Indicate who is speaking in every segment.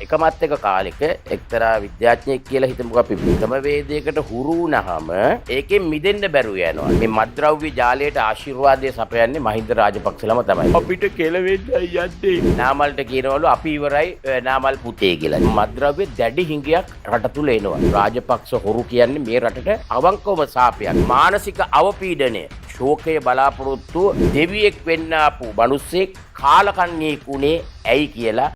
Speaker 1: එකමත් එක කාලෙක එක්තරා විද්‍යාඥයෙක් කියලා හිතමුකෝ අපි ක්‍රමවේදයකට හුරු වුණාම ඒකෙන් මිදෙන්න බැරුව යනවා. මේ මත්ද්‍රව්‍ය ජාලයට ආශිර්වාදය සපයන්නේ මහින්ද රාජපක්ෂලම තමයි. අපිට කෙලවෙන්නයි යන්නේ. නාමල්ට කියනවලු අපි ඉවරයි නාමල් පුතේ කියලා. මත්ද්‍රව්‍ය දැඩි හිඟයක් රට තුල එනවා. රාජපක්ෂ හොරු කියන්නේ මේ රටට අවංකවම සාපයක්. මානසික අවපීඩනය ශෝකය බලාපොරොත්තු දෙවියෙක් වෙන්න ආපු මිනිස්සෙක් කාලකන්ණියෙක් උනේ ඇයි කියලා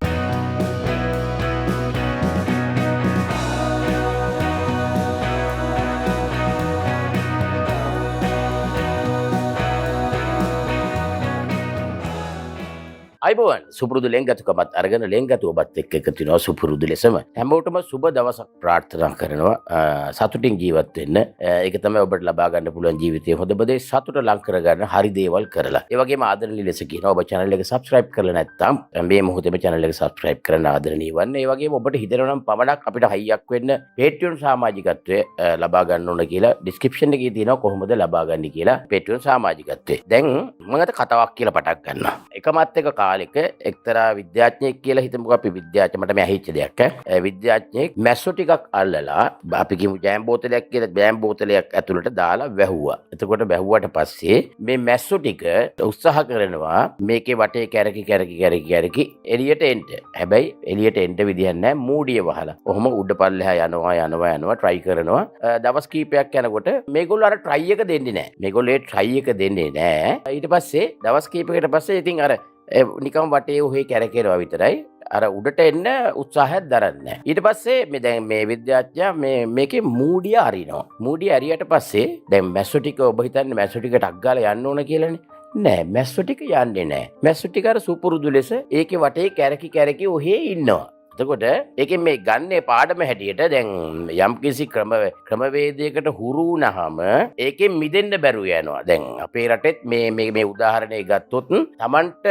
Speaker 1: අයිබෝන් සුපුරුදු ලෙන්ගතුකමත් අරගෙන ලෙන්ගතු ඔබත් එක්ක එකතු වෙනවා සුපුරුදු ලෙසම හැමෝටම සුබ දවසක් ප්‍රාර්ථනා කරනවා සතුටින් ජීවත් වෙන්න ඒක තමයි ඔබට ලබා ගන්න පුළුවන් ජීවිතයේ හොඳම දේ සතුට ලං කරගන්න හරි දේවල් කරලා ඒ වගේම ආදරණීය ලෙස කියනවා ඔබ channel එක subscribe කරලා නැත්නම් මේ මොහොතේම channel එක subscribe කරන්න ආදරණීය වන්න ඒ වගේම ඔබට හිතෙනවා නම් පමණක් අපිට හයියක් වෙන්න Patreon සමාජිකත්වය ලබා ගන්න ඕන කියලා description එකේ තියෙනවා කොහොමද ලබා ගන්න කියලා Patreon සමාජිකත්වය දැන් මම අද කතාවක් කියලා පටන් ගන්නවා එකමත් එක කාලෙක එක්තරා විද්‍යාඥයෙක් කියලා හිතමුකෝ අපි විද්‍යාඥ මට මේ ඇහිච්ච දෙයක් විද්‍යාඥයෙක් මැස්සෝ ටිකක් අල්ලලා අපි කියමු ජෑම් බෝතලයක් කියලා ජෑම් බෝතලයක් ඇතුළට දාලා වැහුවා. එතකොට වැහුවට පස්සේ මේ මැස්සෝ ටික උත්සාහ කරනවා මේකේ වටේ කැරකි එළියට එන්න. හැබැයි එළියට එන්න විදියක් නැහැ මූඩිය වහලා. කොහොම උඩ පල්ලෙහා යනවා try කරනවා. දවස් කීපයක් යනකොට මේගොල්ලෝ අර try එක දෙන්නේ නැහැ. මේගොල්ලෝ ඒ try එක දෙන්නේ නැහැ. ඊට පස්සේ දවස් කීපයකට පස්සේ ඉතින් අර නිකම් වටේ ඔහේ කැරකෙනවා විතරයි අර උඩට එන්න උත්සාහයක් දරන්නේ. ඊට පස්සේ මේ දැන් මේ විද්‍යාඥයා මේකේ මූඩිය අරිනවා. මූඩිය අරියට පස්සේ දැන් මැස්සෝ ටික ඔබ හිතන්නේ මැස්සෝ ටික ටක් ගාලා යන්න ඕන කියලානේ. නෑ මැස්සෝ ටික යන්නේ නෑ. මැස්සෝ ටික අර සුපුරුදු ලෙස ඒකේ වටේ කැරකි ඔහේ ඉන්නවා. එතකොට ඒකෙන් මේ ගන්නේ පාඩම හැටියට දැන් යම්කිසි ක්‍රමවේදයකට හුරු වුණාම ඒකෙන් මිදෙන්න බැරුව යනවා. දැන් අපේ රටෙත් මේ උදාහරණයක් ගත්තොත් Tamanට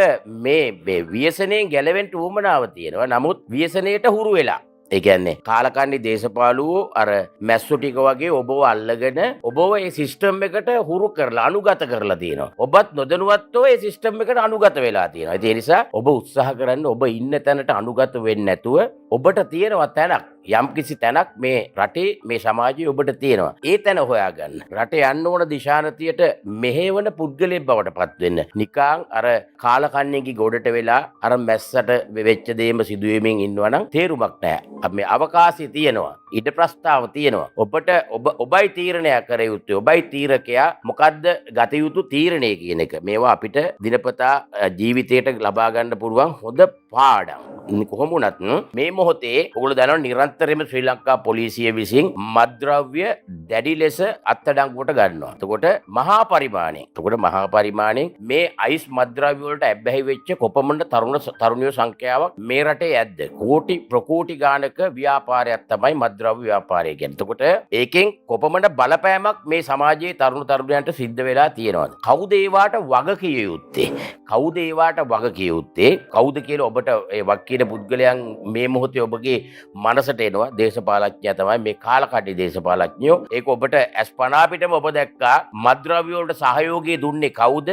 Speaker 1: මේ ව්‍යසනයෙන් ගැලවෙන්න උවමනාව තියෙනවා. නමුත් ව්‍යසනයට හුරු වෙලා ඒ කියන්නේ කාලකන්ණි දේශපාලුවෝ අර මැස්සෝ ටික වගේ ඔබව අල්ලගෙන ඔබව ඒ සිස්ටම් එකට හුරු කරලා අනුගත කරලා තියෙනවා. ඔබත් නොදැනුවත්ව ඒ සිස්ටම් එකට අනුගත වෙලා තියෙනවා. ඒ නිසා ඔබ උත්සාහ කරන්න ඔබ ඉන්න තැනට අනුගත වෙන්නේ නැතුව ඔබට තියෙනවා තැනක් යම්කිසි තැනක් මේ රටේ මේ සමාජයේ ඔබට තියෙනවා. ඒ තැන හොයාගන්න. රටේ යන්න ඕන දිශානතියට මෙහෙවන පුද්ගලයෙක් බවට පත් වෙන්න. නිකං අර කාලකන්ණියගේ ගොඩට වෙලා අර මැස්සට වෙච්ච දේම සිදුවෙමින් ඉන්නවා නම් තේරුමක් නැහැ. මේ අවකාශය තියෙනවා. ඉඩ ප්‍රස්තාව තියෙනවා. ඔබට ඔබයි තීරණය කර යුත්තේ. ඔබයි තීරකයා මොකද්ද ගත යුතු තීරණය කියන එක. මේවා අපිට දිනපතා ජීවිතයට ලබා ගන්න පුළුවන් හොඳ පාඩම්. කොහොම වුණත් මේ මොහොතේ ඔයගොල්ලෝ දන්නවා නිරන්තරයෙන්ම ශ්‍රී ලංකා පොලිසිය විසින් මත්ද්‍රව්‍ය දැඩි ලෙස අත්අඩංගුවට ගන්නවා. එතකොට මහා පරිමාණයෙන් මේ අයිස් මත්ද්‍රව්‍ය වලට ඇබ්බැහි වෙච්ච කොපමණ තරුණයෝ සංඛ්‍යාවක් මේ රටේ ඇද්ද? ප්‍රකෝටි ගානක ව්‍යාපාරයක් තමයි මත්ද්‍රව්‍ය ව්‍යාපාරය කියන්නේ. එතකොට ඒකෙන් කොපමණ බලපෑමක් මේ සමාජයේ තරුණයන්ට සිද්ධ වෙලා තියෙනවද? කවුද ඒවට වග කිය යුත්තේ? කවුද කියලා ඔබට ඒ වක්කීන පුද්ගලයන් මේ මොහොතේ ඔබගේ මනසට එනවා. දේශපාලඥයා තමයි මේ කාලකඩි දේශපාලඥයෝ. ඒක ඔබට අස්පනා පිටම ඔබ දැක්කා මත්ද්‍රව්‍ය වලට සහයෝගය දුන්නේ කවුද?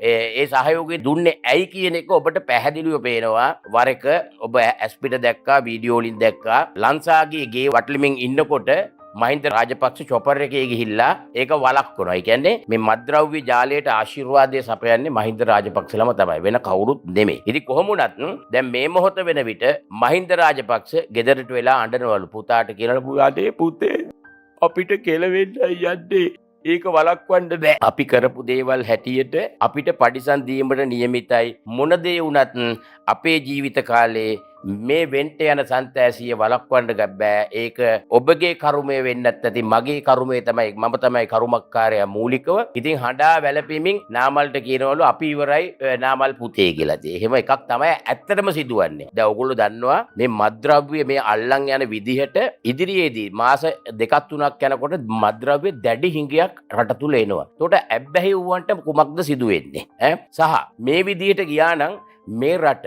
Speaker 1: ඒ සහයෝගය දුන්නේ ඇයි කියන එක ඔබට පැහැදිලිව පේනවා. වර එක ඔබ ඇස්පිට දැක්කා වීඩියෝ වලින් දැක්කා ලංසාගේ ගේ වටලිමින් ඉන්නකොට මහින්ද රාජපක්ෂ චොපර් එකේ ගිහිල්ලා ඒක වළක්වනවා. ඒ කියන්නේ මේ මත්ද්‍රව්‍ය ජාලයට ආශිර්වාදය සපයන්නේ මහින්ද රාජපක්ෂලම තමයි. වෙන කවුරුත් නෙමෙයි. ඉතින් කොහොම වුණත් දැන් මේ මොහොත වෙන විට මහින්ද රාජපක්ෂ ගෙදරට වෙලා අඬනවලු පුතාට කියලා පුතේ අපිට කෙලවෙන්නයි යන්නේ. ඒක වළක්වන්න බෑ. අපි කරපු දේවල් හැටියට අපිට පරිසම් දීමට නියමිතයි. මොන දේ වුණත් අපේ ජීවිත කාලේ මේ වෙන්ට යන සන්තෑසිය වළක්වන්න බෑ. ඒක ඔබගේ කර්මය වෙන්නත් නැති මගේ කර්මය තමයි. මම තමයි කර්මකාරයා මූලිකව. ඉතින් හඬා වැළපෙමින් නාමල්ට කියනවලු අපි ඉවරයි නාමල් පුතේ කියලා. එහෙම එකක් තමයි ඇත්තටම සිදුවන්නේ. දැන් ඔයගොල්ලෝ දන්නවා මේ මත්ද්‍රව්‍ය මේ අල්ලන් යන විදිහට ඉදිරියේදී මාස 2-3ක් යනකොට මත්ද්‍රව්‍ය දැඩි හිඟයක් රට තුල එනවා. ඒකට ඇබ්බැහි වුවන්ට කුමක්ද සිදු වෙන්නේ? සහ මේ විදිහට ගියා නම් මේ රට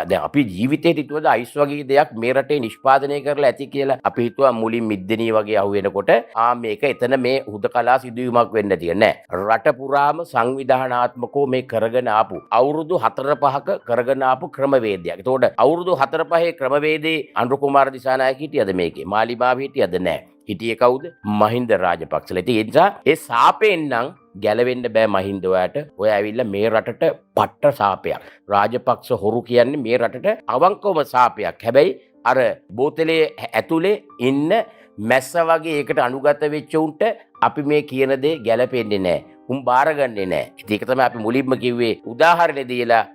Speaker 1: දැන් අපි ජීවිතේට හිතුවද අයිස් වගේ දෙයක් මේ රටේ නිෂ්පාදනය කරලා ඇති කියලා. අපි හිතුවා මුලින් මිද්දෙනී වගේ අහුවෙනකොට මේක එතන මේ හුදකලා සිදුවීමක් වෙන්න තියෙන නෑ. රට පුරාම සංවිධානාත්මකව මේ කරගෙන ආපු අවුරුදු 4-5ක කරගෙන ආපු ක්‍රමවේදයක්. ඒතකොට අවුරුදු 4-5 ක්‍රමවේදේ අනුර කුමාර දිසානායක හිටියද මේකේ? මාලිමාව හිටියද? නෑ. හිටියේ කවුද? මහින්ද රාජපක්ෂලා. ඉතින් ඒ නිසා ඒ සාපෙන් නම් ගැලවෙන්න බෑ මහින්ද ඔයාට. ඔය ඇවිල්ලා මේ රටට පට්ට සාපයක්. රාජපක්ෂ හොරු කියන්නේ මේ රටට අවංකවම සාපයක්. හැබැයි අර බෝතලේ ඇතුලේ ඉන්න මැස්ස වගේ ඒකට අනුගත වෙච්ච උන්ට අපි මේ කියන දේ ගැලපෙන්නේ නැහැ. උන් බාරගන්නේ නැහැ. ඉතින් ඒක තමයි අපි මුලින්ම කිව්වේ උදාහරණෙ දීලා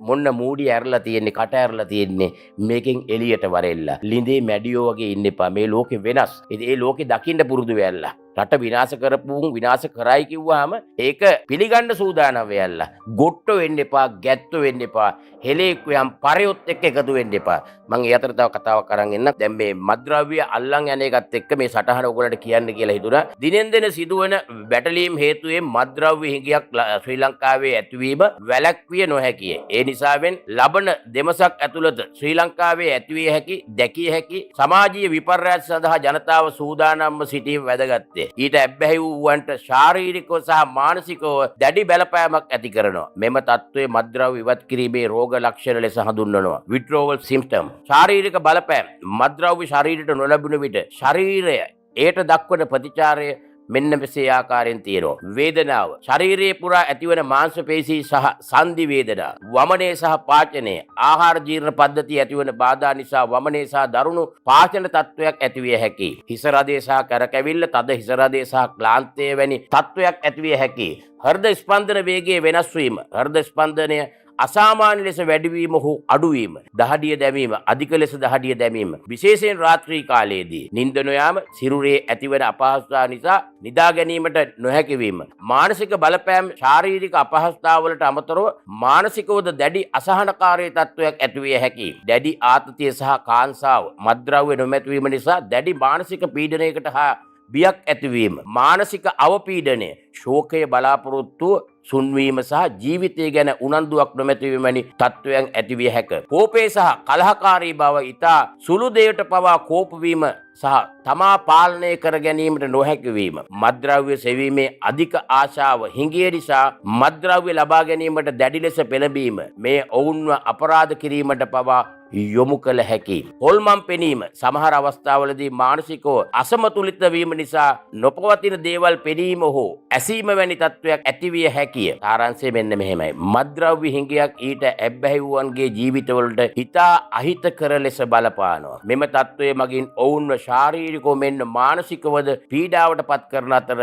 Speaker 1: මොන්න මූඩි ඇරලා තියෙන්නේ කට ඇරලා තියෙන්නේ මේකෙන් එළියට වරෙල්ලා. ලිඳේ මැඩියෝ වගේ ඉන්න එපා. මේ ලෝකෙ වෙනස්. ඉතින් ඒ ලෝකෙ දකින්න පුරුදු වෙයල්ලා. රට විනාශ කරපුන් විනාශ කරයි කිව්වහම ඒක පිළිගන්න සූදානම් වෙයල්ලා. ගොට්ටෝ වෙන්න එපා, ගැත්තෝ වෙන්න එපා. හෙලෙක් වයන් පරයොත් එක්ක එකතු වෙන්න එපා. මම ඒ අතර තව කතාවක් අරන් එන්න. දැන් මේ මද්ද්‍රව්‍ය අල්ලන් යන එකත් එක්ක මේ සටහන ඔයගොල්ලන්ට කියන්න කියලා හිතුණා. දිනෙන් දින සිදුවන බැටලීම් හේතුවෙන් මද්ද්‍රව්‍ය හිඟයක් ශ්‍රී ලංකාවේ ඇතිවීම වැළැක්විය නොහැකිය. ඒ නිසාවෙන් ලබන දෙමසක් ඇතුළත ශ්‍රී ලංකාවේ ඇතිවිය හැකි දැකිය හැකි සමාජීය විපර්යාස සඳහා ජනතාව සූදානම්ව සිටීම වැදගත්. ඊට ඇබ්බැහි වූවන්ට ශාරීරිකව සහ මානසිකව දැඩි බලපෑමක් ඇති කරනවා. මෙම තත්ත්වයේ මත්ද්‍රව්‍ය ඉවත් කිරීමේ රෝග ලක්ෂණ ලෙස හඳුන්වනවා. withdrawal symptom. ශාරීරික බලපෑම. මත්ද්‍රව්‍ය ශරීරයට නොලැබුණ විට ශරීරය ඒට දක්වන ප්‍රතිචාරය මෙන්න මෙසේ ආකාරයෙන් තියෙනවා. වේදනාව. ශරීරයේ පුරා ඇතිවන මාංශ පේශී සහ සන්ධි වේදනා. වමනය සහ පාචනය. ආහාර ජීර්ණ පද්ධතිය ඇතිවන බාධා නිසා වමනය සහ දරුණු පාචන තත්ත්වයක් ඇතිවිය හැකියි. හිස රදය සහ කරකැවිල්ල, තද හිස රදය සහ ක්ලාන්තය වැනි තත්ත්වයක් ඇතිවිය හැකියි. හෘද ස්පන්දන වේගයේ වෙනස් වීම. හෘද ස්පන්දනය අසාමාන්‍ය ලෙස වැඩිවීම හෝ අඩුවීම, දහඩිය දැමීම, අධික ලෙස දහඩිය දැමීම, විශේෂයෙන් රාත්‍රී කාලයේදී නිින්ද නොයාම, සිරුරේ ඇතිවන අපහසුතාව නිසා නිදා ගැනීමට නොහැකි වීම, මානසික බලපෑම්, ශාරීරික අපහසුතාවලට අමතරව මානසිකවද දැඩි අසහනකාරී තත්ත්වයක් ඇතිවිය හැකියි. දැඩි ආතතිය සහ කාංසාව, මත්ද්‍රව්‍ය නොමැතිවීම නිසා දැඩි මානසික පීඩනයකට හා බියක් ඇතිවීම, මානසික අවපීඩනය, ශෝකය, බලාපොරොත්තුව සුන්වීම සහ ජීවිතය ගැන උනන්දුවක් නොමැතිවීම වැනි තත්ත්වයන් ඇතිවිය හැක. කෝපය සහ කලහකාරී බව, ඉතා සුළු දෙයට පවා කෝපවීම සහ තමා පාලනය කර ගැනීමට නොහැකිවීම, මත්ද්‍රව්‍ය සෙවීමේ අධික ආශාව, හිඟිය නිසා මත්ද්‍රව්‍ය ලබා ගැනීමට දැඩි ලෙස පෙළඹීම, මේ ඔවුන්ව අපරාධ කිරීමට පවා යොමු කළ හැකි. හොල්මන් පෙනීම. සමහර අවස්ථාවලදී මානසිකව අසමතුලිත වීම නිසා නොපවතින දේවල් පෙනීම හෝ ඇසීම වැනි තත්ත්වයක් ඇතිවිය හැකිය. සාරාංශය මෙන්න මෙහෙමයි. මත්ද්‍රව්‍ය හිඟයක් ඊට ඇබ්බැහි වූවන්ගේ ජීවිතවලට හිතා අහිතකර ලෙස බලපානවා. මෙම තත්ත්වය මගින් ඔවුන්ව ශාරීරිකව මෙන්න මානසිකවද පීඩාවට පත් කරන අතර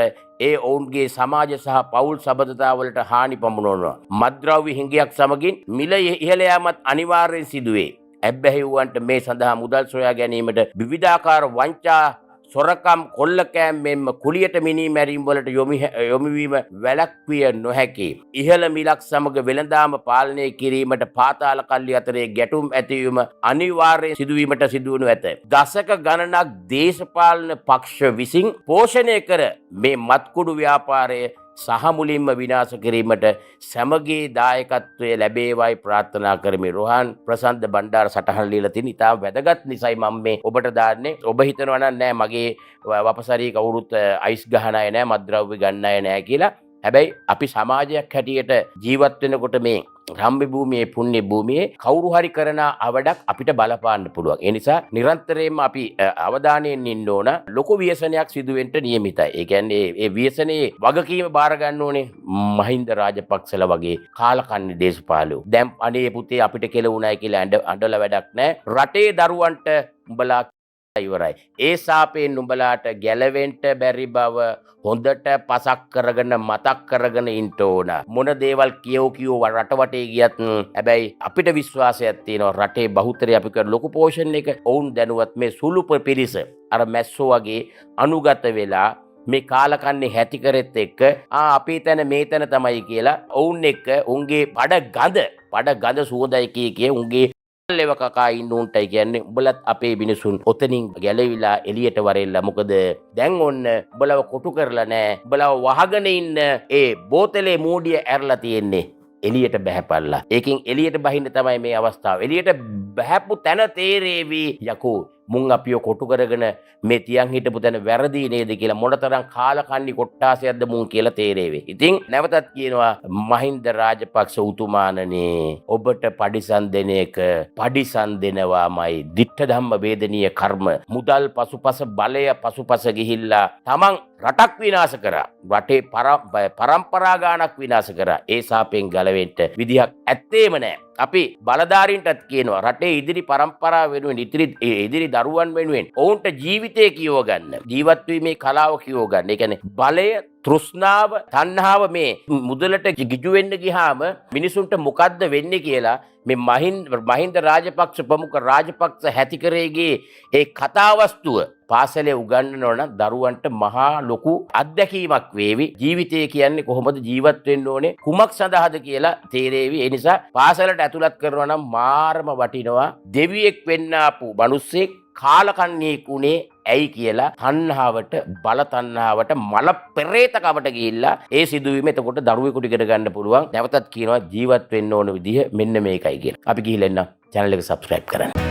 Speaker 1: ඒ ඔවුන්ගේ සමාජ සහ පවුල් සබඳතාවලට හානි පමුණවනවා. මත්ද්‍රව්‍ය හිඟයක් සමගින් මිල ඉහළ යාමත් අනිවාර්යෙන් සිදුවේ. ඇබ්බැහි වූවන්ට මේ සඳහා මුදල් සොයා ගැනීමට විවිධාකාර වංචා, සොරකම්, කොල්ලකෑම් මෙන්ම කුලියට මිනී මැරීම් වලට යොමුවීම වැළැක්විය නොහැකි. ඉහළ මිලක් සමග වෙළඳාම පාලනය කිරීමට පාතාල කල්ලි අතරේ ගැටුම් ඇතිවීම අනිවාර්යයෙන් සිදුවීමට සිදුවනු ඇත. දශක ගණනක් දේශපාලන පක්ෂ විසින් පෝෂණය කර මේ මත්කුඩු ව්‍යාපාරය සහ මුලින්ම විනාශ කිරීමට සමගී දායකත්වය ලැබේවායි ප්‍රාර්ථනා කරමි. රෝහන් ප්‍රසන්ත බණ්ඩාර සටහන ලියලා තියෙන ඉතාම වැදගත් නිසයි මම මේ ඔබට දාන්නේ. ඔබ හිතනවා නම් නෑ මගේ වපසරී කවුරුත් අයිස් ගහන අය නෑ, මත්ද්‍රව්‍ය ගන්න අය නෑ කියලා. හැබැයි අපි සමාජයක් හැටියට ජීවත් වෙනකොට මේ රම්ම්‍ය භූමියේ, පුණ්‍ය භූමියේ කවුරු හරි කරන අවඩක් අපිට බලපාන්න පුළුවන්. ඒ නිසා නිරන්තරයෙන්ම අපි අවධානයෙන් ඉන්න ඕන. ලොකු ව්‍යසනයක් සිදු වෙන්න නියමිතයි. ඒ කියන්නේ ඒ ව්‍යසනයේ වගකීම බාර ගන්න ඕනේ මහින්ද රාජපක්ෂලා වගේ කාලකන්ණි දේශපාලකයෝ. දැන් අනේ පුතේ අපිට කෙලුණායි කියලා අඬලා වැඩක් නැහැ. රටේ දරුවන්ට උඹලා ඉවරයි. ඒ සාපේන් උඹලාට ගැලවෙන්න බැරි බව හොඳට පසක් කරගෙන මතක් කරගෙන ඉන්න ඕන. මොන දේවල් කියව රට වටේ ගියත් හැබැයි අපිට විශ්වාසයක් තියෙනවා රටේ බහුතරය අපි කරන ලොකු පෝෂන් එක ඔවුන් දැනුවත් මේ සුළු පිරිස අර මැස්සෝ වගේ අනුගත වෙලා මේ කාලකන්ණි හැටි කරෙත් එක්ක අපේ තැන මේ තැන තමයි කියලා ඔවුන් එක්ක උන්ගේ පඩ ගඳ සුවඳයි කිය උන්ගේ ලෙව කකා ඉන්න උන්ටයි කියන්නේ උඹලත් අපේ මිනිසුන් ඔතනින් ගැලවිලා එළියට වරෙල්ලා. මොකද දැන් ඔන්න උඹලව කොටු කරලා නැහැ. උඹලව වහගෙන ඉන්න ඒ බෝතලේ මූඩිය ඇරලා තියෙන්නේ. එලියට බැහැපල්ලා. ඒකෙන් එලියට බහින්න තමයි මේ අවස්ථාව. එලියට බැහැපු තැන තේරේවි යකෝ මුන් අපිව කොටු කරගෙන මේ තියන් හිටපු තැන වැරදි නේද කියලා මොනතරම් කාලකන්ණි කොට්ටාසයක්ද මුන් කියලා තේරේවි. ඉතින් නැවතත් කියනවා මහින්ද රාජපක්ෂ උතුමාණනේ ඔබට පඩිසන් දෙන එක පඩිසන් දෙනවාමයි ditta ධම්ම වේදනීය කර්ම මුදල් පසුපස බලය පසුපස ගිහිල්ලා තමන් රටක් විනාශ කරා. රටේ පරම්පරා ගානක් විනාශ කරා. ඒ සාපෙන් ගැලවෙන්න විදිහක් ඇත්තේම නැහැ. අපි බලධාරීන්ටත් කියනවා රටේ ඉදිරි පරම්පරාව වෙනුවෙන් ඉදිරි දරුවන් වෙනුවෙන් ඔවුන්ට ජීවිතය කියව ගන්න. ජීවත් වීමේ කලාව කියව ගන්න. ඒ කියන්නේ බලය තෘෂ්ණාව තණ්හාව මේ මුදලට ගිජු වෙන්න ගියාම මිනිසුන්ට මොකද්ද වෙන්නේ කියලා මේ මහින්ද රාජපක්ෂ ප්‍රමුඛ රාජපක්ෂ හැතිකරේගේ ඒ කතාවස්තුව පාසලේ උගන්වනවා නම් දරුවන්ට මහා ලොකු අත්දැකීමක් වේවි. ජීවිතය කියන්නේ කොහොමද ජීවත් වෙන්න ඕනේ කුමක් සඳහාද කියලා තේරෙවි. ඒ නිසා පාසලට ඇතුළත් කරනවා නම් මාරම වටිනවා. දෙවියෙක් වෙන්න ආපු මිනිස්සෙක් කාලකන්ණියෙක් උනේ ඇයි කියලා තණ්හාවට බල තණ්හාවට මල පෙරේතකවට ගිහිල්ලා ඒ සිදුවීම එතකොට දරුවෙකුට ඉගෙන ගන්න පුළුවන්. නැවතත් කියනවා ජීවත් වෙන්න ඕන විදිහ මෙන්න මේකයි කියලා. අපි ගිහිල්ලා එන්න channel එක subscribe කරන්න.